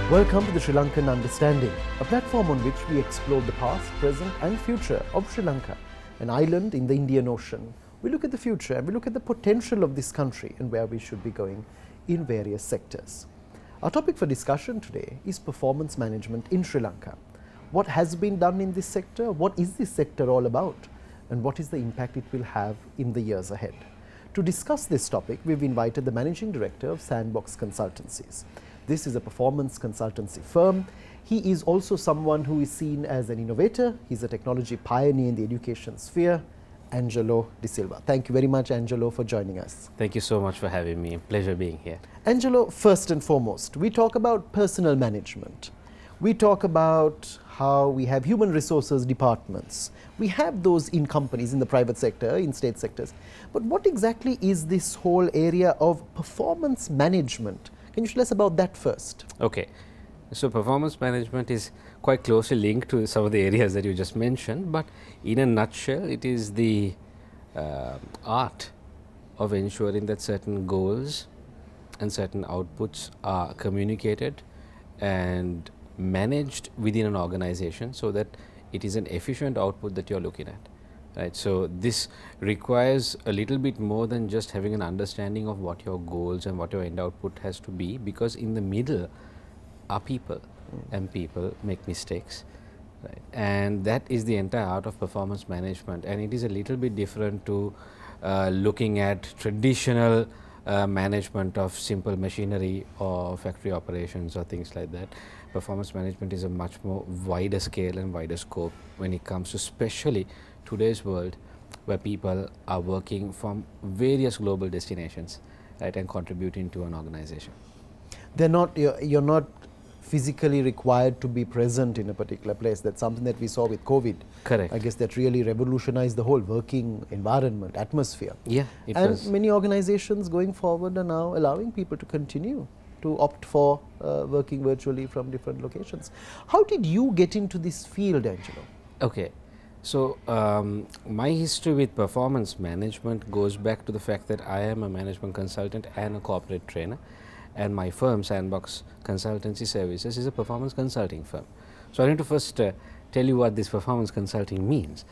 Welcome to the Sri Lankan Understanding, a platform on which we explore the past, present and future of Sri Lanka, an island in the Indian Ocean. We look at the future and we look at the potential of this country and where we should be going in various sectors. Our topic for discussion today is performance management in Sri Lanka. What has been done in this sector? What is this sector all about? And what is the impact it will have in the years ahead? To discuss this topic, we've invited the Managing Director of Sandbox Consultancies. This is a performance consultancy firm. He is also someone who is seen as an innovator. He's a technology pioneer in the education sphere, Angelo De Silva. Thank you very much, Angelo, for joining us. Thank you so much for having me. Pleasure being here. Angelo, first and foremost, we talk about personal management. We talk about how we have human resources departments. We have those in companies, in the private sector, in state sectors. But what exactly is this whole area of performance management? Can you tell us about that first? Okay. So performance management is quite closely linked to some of the areas that you just mentioned, but in a nutshell, it is the art of ensuring that certain goals and certain outputs are communicated and managed within an organization so that it is an efficient output that you're looking at. Right. So this requires a little bit more than just having an understanding of what your goals and what your end output has to be, because in the middle are people and people make mistakes. Right. And that is the entire art of performance management, and it is a little bit different to looking at traditional management of simple machinery or factory operations or things like that. Performance management is a much more wider scale and wider scope when it comes to especially today's world, where people are working from various global destinations, right, and contributing to an organization. They're not, you're not physically required to be present in a particular place. That's something that we saw with COVID. Correct. I guess that really revolutionized the whole working environment, atmosphere. Yeah, it and was. Many organizations going forward are now allowing people to continue to opt for working virtually from different locations. How did you get into this field, Angelo? Okay. So, my history with performance management goes back to the fact that I am a management consultant and a corporate trainer, and my firm, Sandbox Consultancy Services, is a performance consulting firm. So, I need to first tell you what this performance consulting means.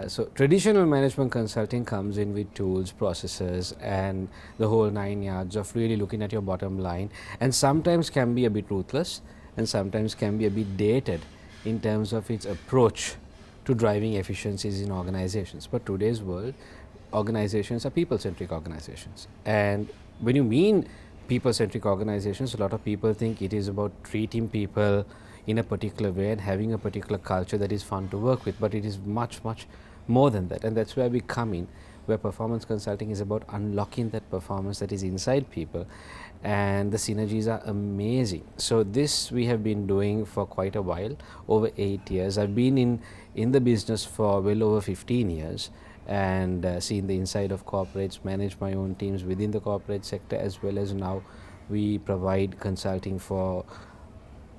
So, traditional management consulting comes in with tools, processes and the whole 9 yards of really looking at your bottom line, and sometimes can be a bit ruthless and sometimes can be a bit dated in terms of its approach to driving efficiencies in organizations. But today's world, organizations are people-centric organizations. And when you mean people-centric organizations, a lot of people think it is about treating people in a particular way and having a particular culture that is fun to work with. But it is much, much more than that. And that's where we come in, where performance consulting is about unlocking that performance that is inside people. And the synergies are amazing. So this we have been doing for quite a while, over 8 years. I've been in the business for well over 15 years and seen the inside of corporates, managed my own teams within the corporate sector, as well as now we provide consulting for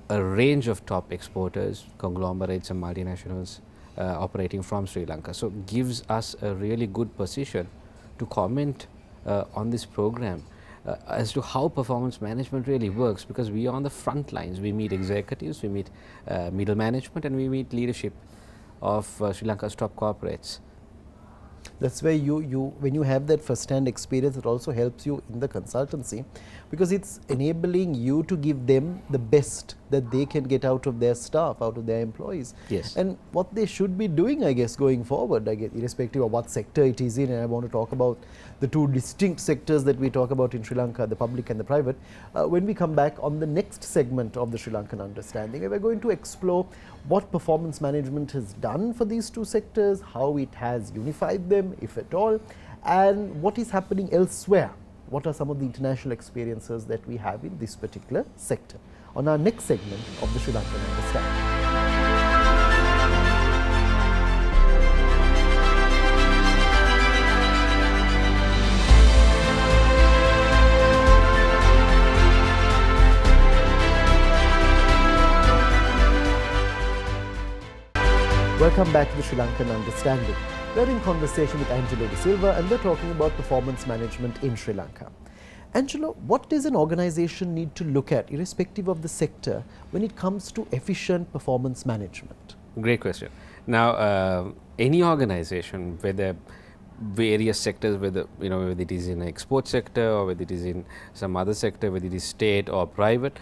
a range of top exporters, conglomerates and multinationals operating from Sri Lanka. So gives us a really good position to comment on this program as to how performance management really works, because we are on the front lines. We meet executives, we meet middle management, and we meet leadership of Sri Lanka's top corporates. That's where when you have that first-hand experience, it also helps you in the consultancy, because it's enabling you to give them the best that they can get out of their staff, out of their employees. Yes. And what they should be doing, I guess, going forward, irrespective of what sector it is in, and I want to talk about the two distinct sectors that we talk about in Sri Lanka, the public and the private. When we come back on the next segment of the Sri Lankan Understanding, we're going to explore what performance management has done for these two sectors, how it has unified them, if at all, and what is happening elsewhere. What are some of the international experiences that we have in this particular sector? On our next segment of the Sri Lankan Understanding. Welcome back to the Sri Lankan Understanding. We're in conversation with Angelo De Silva and we're talking about performance management in Sri Lanka. Angelo, what does an organization need to look at, irrespective of the sector, when it comes to efficient performance management? Great question. Now, any organization, whether various sectors, whether whether it is in an export sector or whether it is in some other sector, whether it is state or private,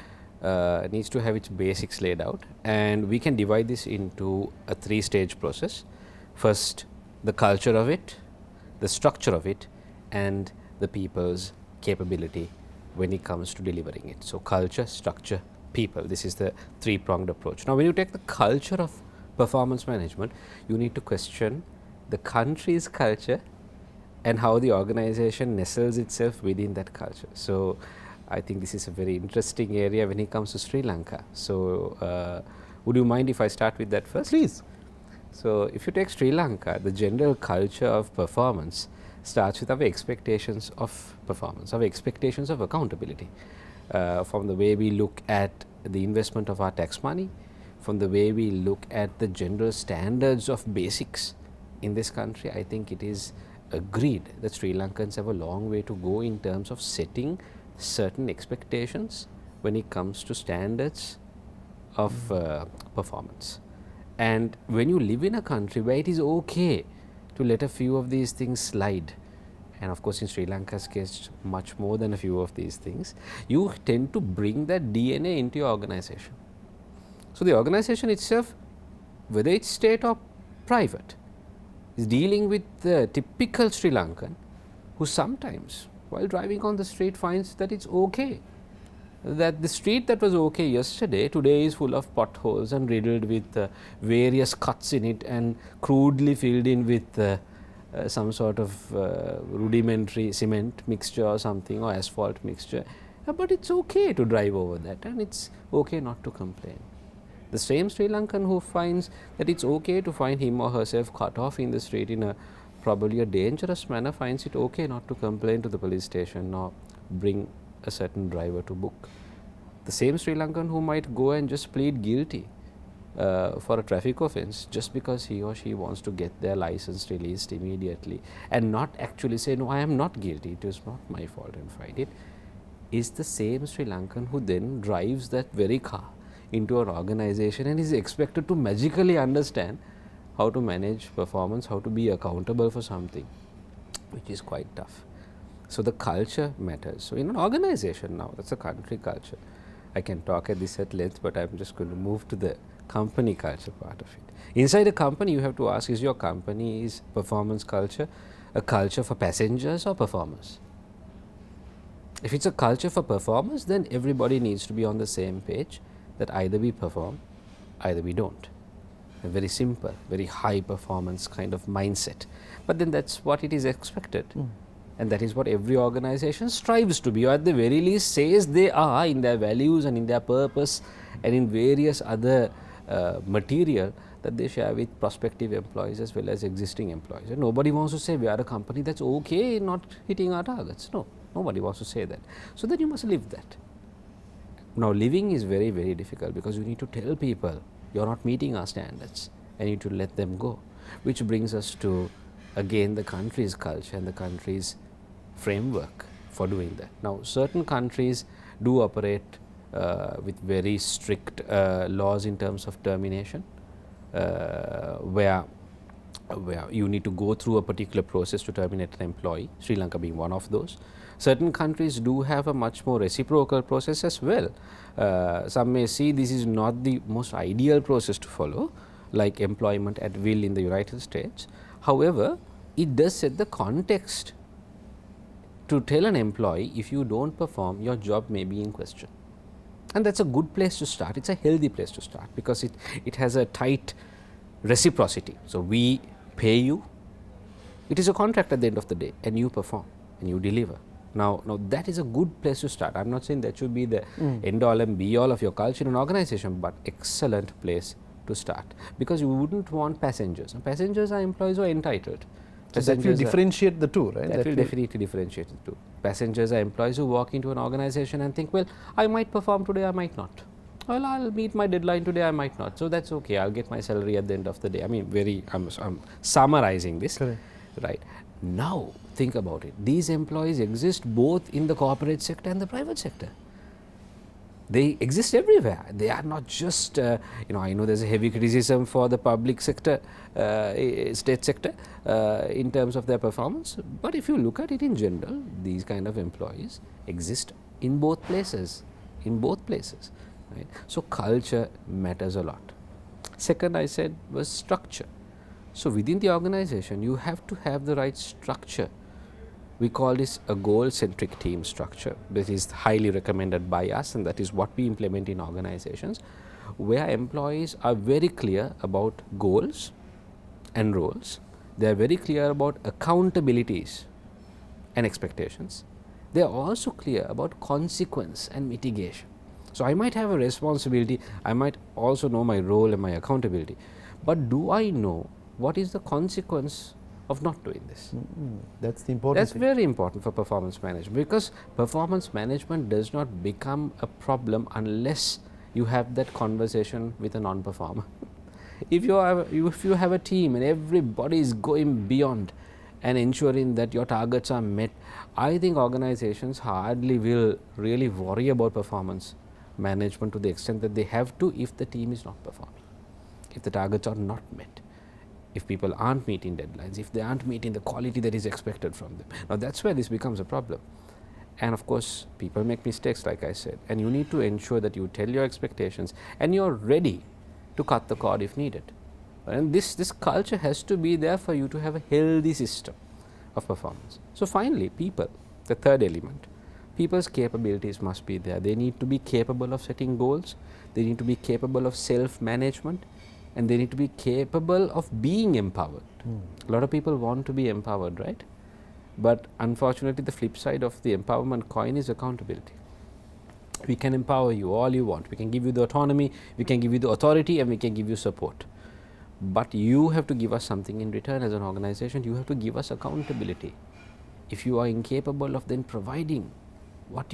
needs to have its basics laid out, and we can divide this into a 3-stage process. First, the culture of it, the structure of it, and the people's capability when it comes to delivering it. So, culture, structure, people, this is the 3-pronged approach. Now, when you take the culture of performance management, you need to question the country's culture and how the organization nestles itself within that culture. So, I think this is a very interesting area when it comes to Sri Lanka. So, would you mind if I start with that first? Please. So, if you take Sri Lanka, the general culture of performance starts with our expectations of performance, our expectations of accountability, from the way we look at the investment of our tax money, from the way we look at the general standards of basics in this country. I think it is agreed that Sri Lankans have a long way to go in terms of setting certain expectations when it comes to standards of performance. And when you live in a country where it is okay to let a few of these things slide, and of course in Sri Lanka's case much more than a few of these things, you tend to bring that DNA into your organization. So, the organization itself, whether it's state or private, is dealing with the typical Sri Lankan who sometimes while driving on the street finds that it's okay, that the street that was okay yesterday today is full of potholes and riddled with various cuts in it and crudely filled in with some sort of rudimentary cement mixture or something, or asphalt mixture, but it's okay to drive over that and it's okay not to complain. The same Sri Lankan who finds that it's okay to find him or herself cut off in the street in a probably a dangerous manner finds it okay not to complain to the police station or bring a certain driver to book. The same Sri Lankan who might go and just plead guilty for a traffic offence just because he or she wants to get their license released immediately and not actually say, no, I am not guilty, it is not my fault, and fight it, is the same Sri Lankan who then drives that very car into an organization and is expected to magically understand how to manage performance, how to be accountable for something, which is quite tough. So, the culture matters. So, in an organization now, that's a country culture. I can talk at this at length, but I am just going to move to the company culture part of it. Inside a company, you have to ask, is your company's performance culture a culture for passengers or performers? If it's a culture for performers, then everybody needs to be on the same page that either we perform, either we don't. A very simple, very high performance kind of mindset. But then that's what it is expected. And that is what every organization strives to be, or at the very least says they are in their values and in their purpose and in various other material that they share with prospective employees as well as existing employees. And nobody wants to say we are a company that's okay not hitting our targets. No, nobody wants to say that. So then you must live that. Now, living is very, very difficult because you need to tell people you're not meeting our standards and you need to let them go, which brings us to again the country's culture and the country's framework for doing that. Now, certain countries do operate with very strict laws in terms of termination, where you need to go through a particular process to terminate an employee, Sri Lanka being one of those. Certain countries do have a much more reciprocal process as well. Some may see this is not the most ideal process to follow, like employment at will in the United States. However, it does set the context to tell an employee, if you don't perform, your job may be in question. And that's a good place to start. It's a healthy place to start because it has a tight reciprocity. So, we pay you, it is a contract at the end of the day, and you perform and you deliver. Now that is a good place to start. I am not saying that should be the end all and be all of your culture in an organization, but excellent place to start, because you wouldn't want passengers. And passengers are employees who are entitled. So that will differentiate the two, right? That will definitely differentiate the two. Passengers are employees who walk into an organization and think, well, I might perform today, I might not. Well, I'll meet my deadline today, I might not. So that's okay. I'll get my salary at the end of the day. I mean, I'm summarizing this. Correct. Right. Now think about it, these employees exist both in the corporate sector and the private sector. They exist everywhere. They are not just, I know there's a heavy criticism for the public sector, state sector in terms of their performance, but if you look at it in general, these kind of employees exist in both places, right? So culture matters a lot. Second, I said, was structure. So within the organization, you have to have the right structure. We call this a goal-centric team structure. This is highly recommended by us, and that is what we implement in organizations, where employees are very clear about goals and roles. They are very clear about accountabilities and expectations. They are also clear about consequence and mitigation. So I might have a responsibility, I might also know my role and my accountability, but do I know what is the consequence of not doing this? That's the important That's thing. very important for performance management, because performance management does not become a problem unless you have that conversation with a non-performer. If you have a team and everybody is going beyond and ensuring that your targets are met, I think organizations hardly will really worry about performance management to the extent that they have to if the team is not performing, if the targets are not met, if people aren't meeting deadlines, if they aren't meeting the quality that is expected from them. Now that's where this becomes a problem. And of course, people make mistakes, like I said, and you need to ensure that you tell your expectations and you're ready to cut the cord if needed. And this culture has to be there for you to have a healthy system of performance. So finally, people, the third element, people's capabilities must be there. They need to be capable of setting goals, they need to be capable of self-management, and they need to be capable of being empowered. A lot of people want to be empowered, right? But unfortunately, the flip side of the empowerment coin is accountability. We can empower you all you want, we can give you the autonomy, we can give you the authority, and we can give you support. But you have to give us something in return as an organization. You have to give us accountability. If you are incapable of then providing what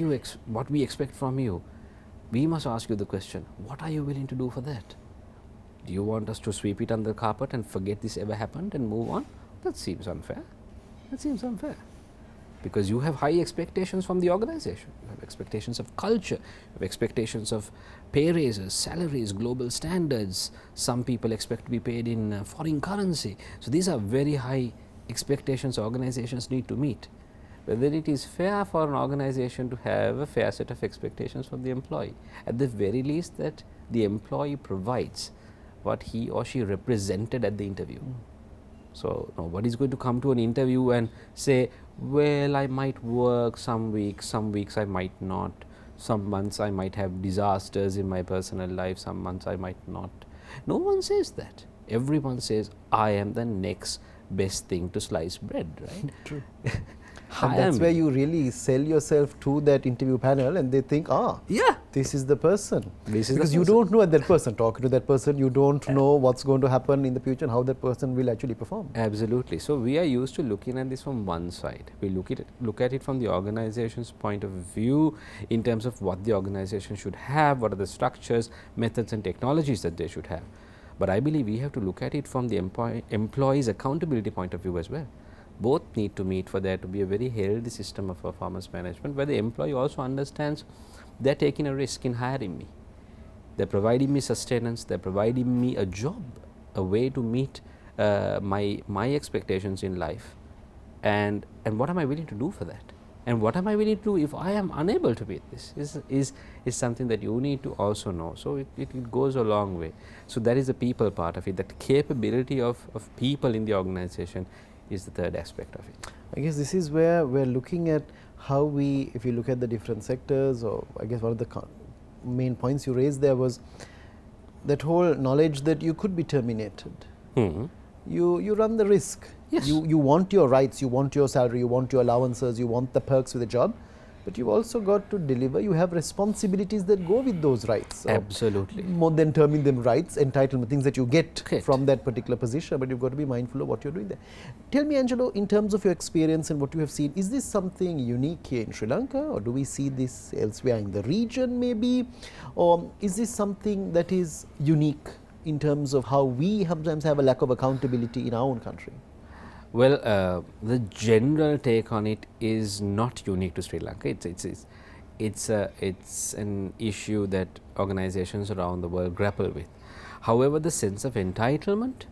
we expect from you, we must ask you the question, what are you willing to do for that? Do you want us to sweep it under the carpet and forget this ever happened and move on? That seems unfair. That seems unfair. Because you have high expectations from the organization. You have expectations of culture, you have expectations of pay raises, salaries, global standards. Some people expect to be paid in foreign currency. So these are very high expectations organizations need to meet. Whether it is fair for an organization to have a fair set of expectations from the employee, at the very least that the employee provides what he or she represented at the interview. So nobody's going to come to an interview and say, well, I might work some weeks I might not, some months I might have disasters in my personal life, some months I might not. No one says that. Everyone says, I am the next best thing to sliced bread, right? True. And that's where you really sell yourself to that interview panel, and they think, yeah, this is the person. This is because the you person. don't know that person. Talking to that person, you don't know what's going to happen in the future and how that person will actually perform. Absolutely. So we are used to looking at this from one side. We look at it from the organization's point of view in terms of what the organization should have, what are the structures, methods and technologies that they should have. But I believe we have to look at it from the employee's accountability point of view as well. Both need to meet for there to be a very healthy system of performance management, where the employee also understands they're taking a risk in hiring me. They're providing me sustenance, they're providing me a job, a way to meet my expectations in life. And what am I willing to do for that? And what am I willing to do if I am unable to meet this is something that you need to also know. So it goes a long way. So that is the people part of it, that capability of people in the organization is the third aspect of it. I guess this is where we're looking at how we, if you look at the different sectors, or I guess one of the main points you raised there was that whole knowledge that you could be terminated. You run the risk. Yes. You want your rights, you want your salary, you want your allowances, you want the perks with the job, but you've also got to deliver. You have responsibilities that go with those rights. So absolutely. More than terming them rights, entitlement, things that you get Correct. from that particular position, but you've got to be mindful of what you're doing there. Tell me, Angelo, in terms of your experience and what you have seen, is this something unique here in Sri Lanka, or do we see this elsewhere in the region maybe, or is this something that is unique in terms of how we sometimes have a lack of accountability in our own country? Well, the general take on it is not unique to Sri Lanka. It's an issue that organizations around the world grapple with. However, the sense of entitlement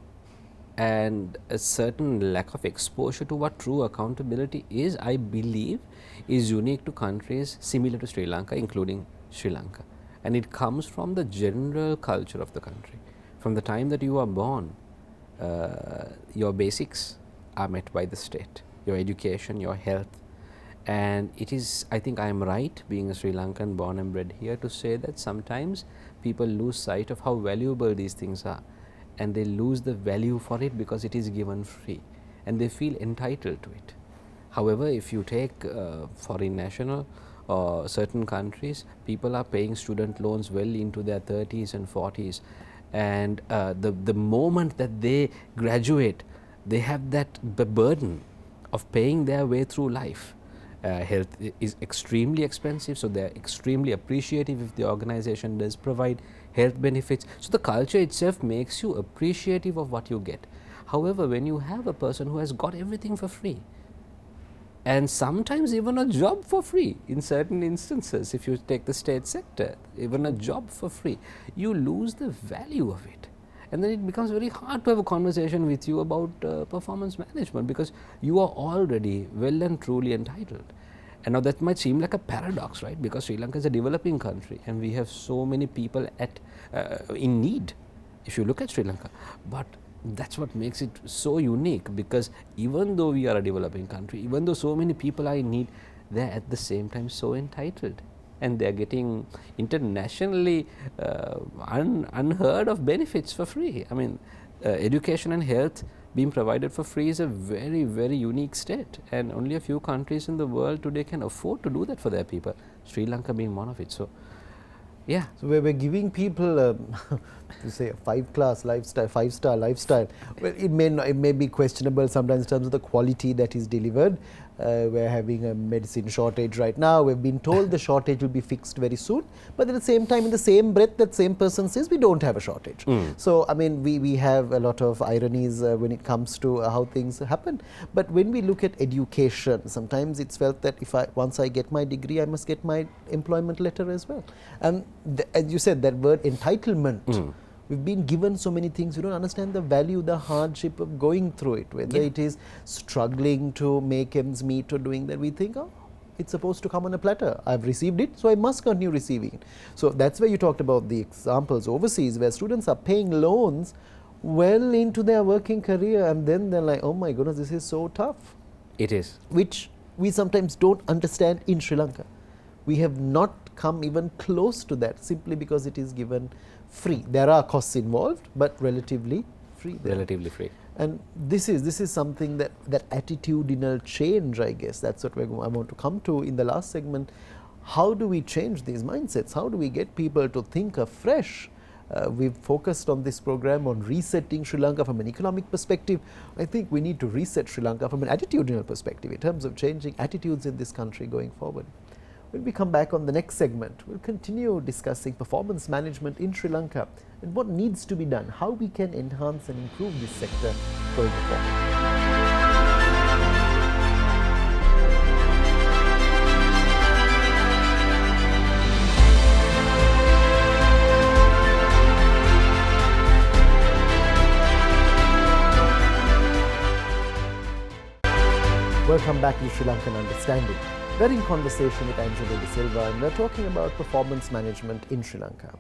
and a certain lack of exposure to what true accountability is, I believe, is unique to countries similar to Sri Lanka, including Sri Lanka. And it comes from the general culture of the country. From the time that you are born, your basics are met by the state, your education, your health. And it is, I think I am right, being a Sri Lankan born and bred here, to say that sometimes people lose sight of how valuable these things are, and they lose the value for it because it is given free and they feel entitled to it. However, if you take foreign national or certain countries, people are paying student loans well into their 30s and 40s, and the moment that they graduate, they have that burden of paying their way through life. Health is extremely expensive, so they are extremely appreciative if the organization does provide health benefits. So the culture itself makes you appreciative of what you get. However, when you have a person who has got everything for free, and sometimes even a job for free, in certain instances, if you take the state sector, even a job for free, you lose the value of it. And then it becomes very hard to have a conversation with you about performance management, because you are already well and truly entitled. And now that might seem like a paradox, right? Because Sri Lanka is a developing country and we have so many people in need, if you look at Sri Lanka. But that's what makes it so unique, because even though we are a developing country, even though so many people are in need, they are at the same time so entitled. And they are getting internationally unheard of benefits for free. I mean, education and health being provided for free is a very, very unique state, and only a few countries in the world today can afford to do that for their people, Sri Lanka being one of it. So, yeah. So we're giving people to say a 5-class lifestyle, 5-star lifestyle. Well, it may be questionable sometimes in terms of the quality that is delivered. We're having a medicine shortage right now. We've been told the shortage will be fixed very soon, but at the same time, in the same breath, that same person says we don't have a shortage. So, I mean, we have a lot of ironies when it comes to how things happen. But when we look at education, sometimes it's felt that once I get my degree, I must get my employment letter as well. And as you said, that word entitlement. We've been given so many things, we don't understand the value, the hardship of going through it, whether it is struggling to make ends meet or doing that. We think, oh, it's supposed to come on a platter. I've received it, so I must continue receiving it. So that's where you talked about the examples overseas where students are paying loans well into their working career, and then they're like, oh my goodness, this is so tough. It is. Which we sometimes don't understand in Sri Lanka. We have not come even close to that simply because it is given free. There are costs involved, but relatively free. Relatively free. And this is something that attitudinal change, I guess, that's what I want to come to in the last segment. How do we change these mindsets? How do we get people to think afresh? We've focused on this program on resetting Sri Lanka from an economic perspective. I think we need to reset Sri Lanka from an attitudinal perspective in terms of changing attitudes in this country going forward. When we come back on the next segment, we'll continue discussing performance management in Sri Lanka and what needs to be done, how we can enhance and improve this sector going forward. Welcome back to Sri Lankan Understanding. We're in conversation with Angelo De Silva, and we're talking about performance management in Sri Lanka.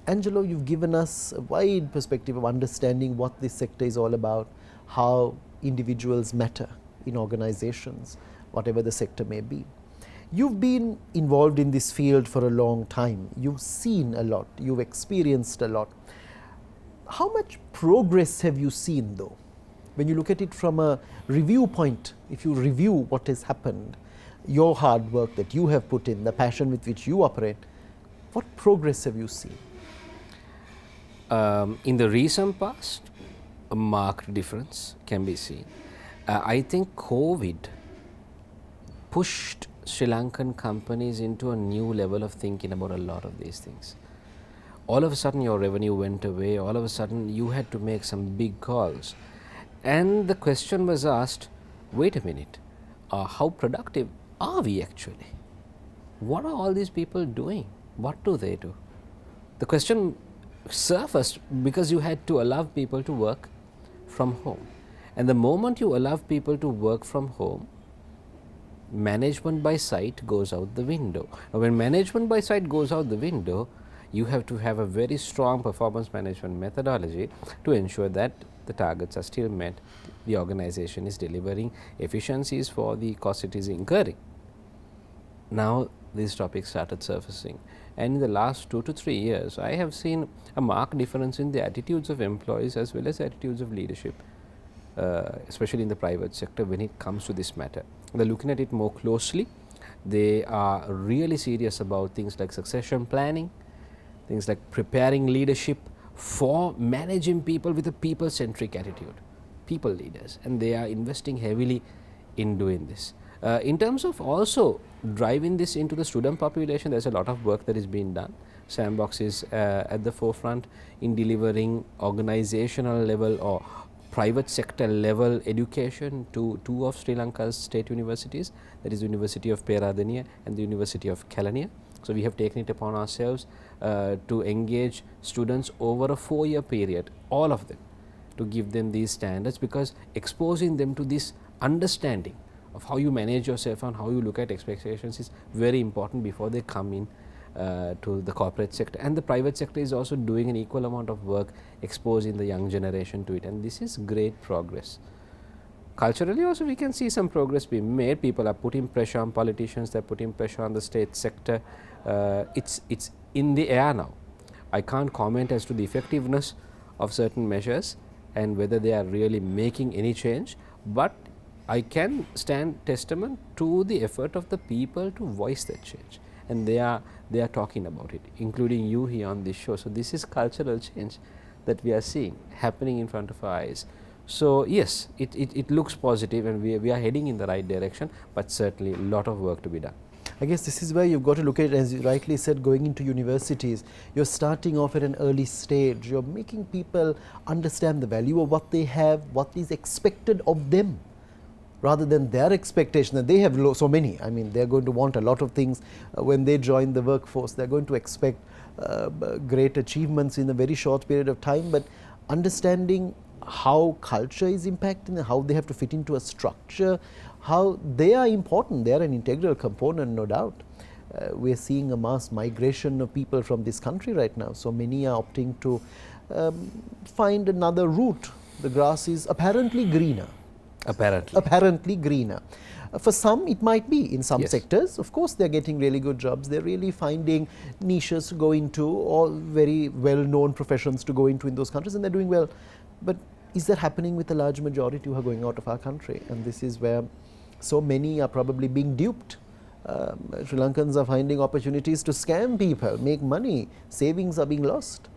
Angelo, you've given us a wide perspective of understanding what this sector is all about, how individuals matter in organizations, whatever the sector may be. You've been involved in this field for a long time. You've seen a lot. You've experienced a lot. How much progress have you seen, though? When you look at it from a review point, if you review what has happened, your hard work that you have put in, the passion with which you operate, what progress have you seen? In the recent past, a marked difference can be seen. I think COVID pushed Sri Lankan companies into a new level of thinking about a lot of these things. All of a sudden your revenue went away, all of a sudden you had to make some big calls. And the question was asked, wait a minute, how productive are we actually? What are all these people doing? What do they do? The question surfaced because you had to allow people to work from home. And the moment you allow people to work from home, management by sight goes out the window. Now, when management by sight goes out the window, you have to have a very strong performance management methodology to ensure that the targets are still met, the organization is delivering efficiencies for the cost it is incurring. Now, these topics started surfacing, and in the last 2 to 3 years, I have seen a marked difference in the attitudes of employees as well as attitudes of leadership, especially in the private sector when it comes to this matter. They are looking at it more closely. They are really serious about things like succession planning, things like preparing leadership for managing people with a people-centric attitude, people leaders, and they are investing heavily in doing this. In terms of also driving this into the student population, there is a lot of work that is being done. Sandbox is at the forefront in delivering organizational level or private sector level education to two of Sri Lanka's state universities, that is the University of Peradeniya and the University of Kelaniya. So, we have taken it upon ourselves to engage students over a 4-year period, all of them, to give them these standards, because exposing them to this understanding of how you manage yourself and how you look at expectations is very important before they come in to the corporate sector. And the private sector is also doing an equal amount of work exposing the young generation to it, and this is great progress. Culturally also we can see some progress being made. People are putting pressure on politicians, they are putting pressure on the state sector. It's in the air now. I can't comment as to the effectiveness of certain measures and whether they are really making any change, but I can stand testament to the effort of the people to voice that change, and they are talking about it, including you here on this show. So, this is cultural change that we are seeing happening in front of our eyes. So, yes, it looks positive and we are heading in the right direction, but certainly a lot of work to be done. I guess this is where you've got to look at it, as you rightly said, going into universities. You're starting off at an early stage. You're making people understand the value of what they have, what is expected of them, rather than their expectation that they have so many. I mean, they're going to want a lot of things when they join the workforce. They're going to expect great achievements in a very short period of time, but understanding how culture is impacting, how they have to fit into a structure, how they are important, they are an integral component, no doubt. We are seeing a mass migration of people from this country right now. So many are opting to find another route. The grass is apparently greener. Apparently greener. For some it might be, in some sectors of course they are getting really good jobs, they are really finding niches to go into or very well known professions to go into in those countries, and they are doing well. But is that happening with the large majority who are going out of our country? And this is where so many are probably being duped. Sri Lankans are finding opportunities to scam people, make money, savings are being lost.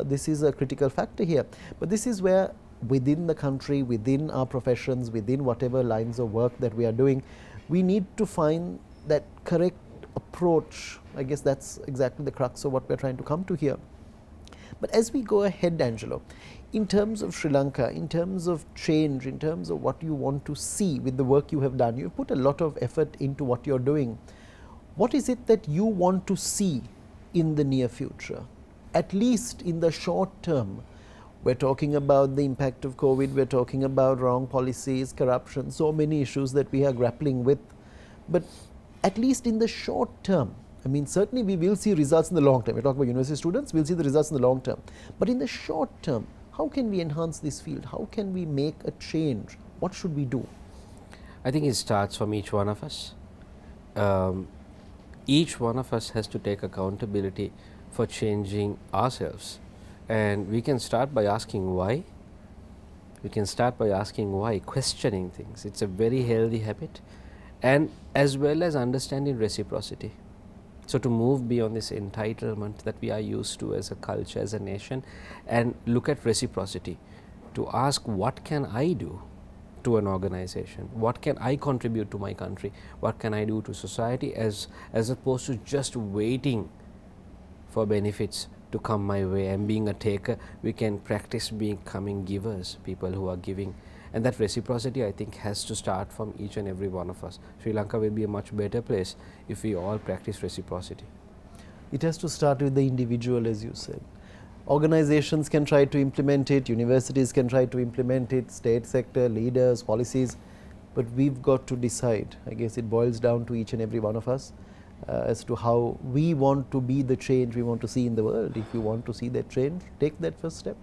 This is a critical factor here. But this is where within the country, within our professions, within whatever lines of work that we are doing, we need to find that correct approach. I guess that's exactly the crux of what we're trying to come to here. But as we go ahead, Angelo, in terms of Sri Lanka, in terms of change, in terms of what you want to see with the work you have done, you put a lot of effort into what you're doing. What is it that you want to see in the near future, at least in the short term? We're talking about the impact of COVID, we're talking about wrong policies, corruption, so many issues that we are grappling with. But at least in the short term, I mean, certainly we will see results in the long term. We're talking about university students, we'll see the results in the long term. But in the short term, how can we enhance this field? How can we make a change? What should we do? I think it starts from each one of us. Each one of us has to take accountability for changing ourselves. And we can start by asking why. We can start by asking why, questioning things. It's a very healthy habit, and as well as understanding reciprocity. So to move beyond this entitlement that we are used to as a culture, as a nation, and look at reciprocity, to ask what can I do to an organization, what can I contribute to my country, what can I do to society, as opposed to just waiting for benefits to come my way and being a taker. We can practice becoming givers, people who are giving And that reciprocity, I think, has to start from each and every one of us. Sri Lanka will be a much better place if we all practice reciprocity. It has to start with the individual, as you said. Organizations can try to implement it, universities can try to implement it, state sector, leaders, policies, but we've got to decide. I guess it boils down to each and every one of us as to how we want to be the change we want to see in the world. If you want to see that change, take that first step.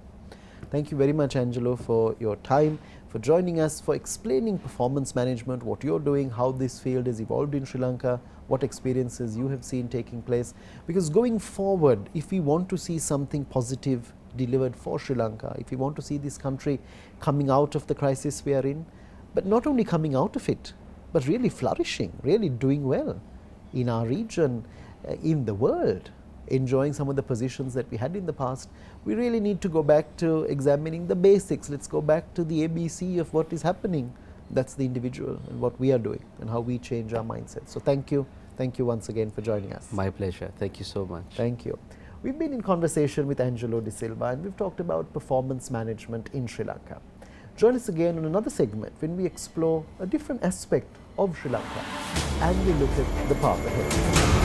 Thank you very much, Angelo, for your time, for joining us, for explaining performance management, what you're doing, how this field has evolved in Sri Lanka, what experiences you have seen taking place. Because going forward, if we want to see something positive delivered for Sri Lanka, if we want to see this country coming out of the crisis we are in, but not only coming out of it, but really flourishing, really doing well in our region, in the world, enjoying some of the positions that we had in the past, we really need to go back to examining the basics. Let's go back to the ABC of what is happening. That's the individual and what we are doing and how we change our mindset. So thank you. Thank you once again for joining us. My pleasure. Thank you so much. Thank you. We've been in conversation with Angelo De Silva and we've talked about performance management in Sri Lanka. Join us again on another segment when we explore a different aspect of Sri Lanka and we look at the path ahead.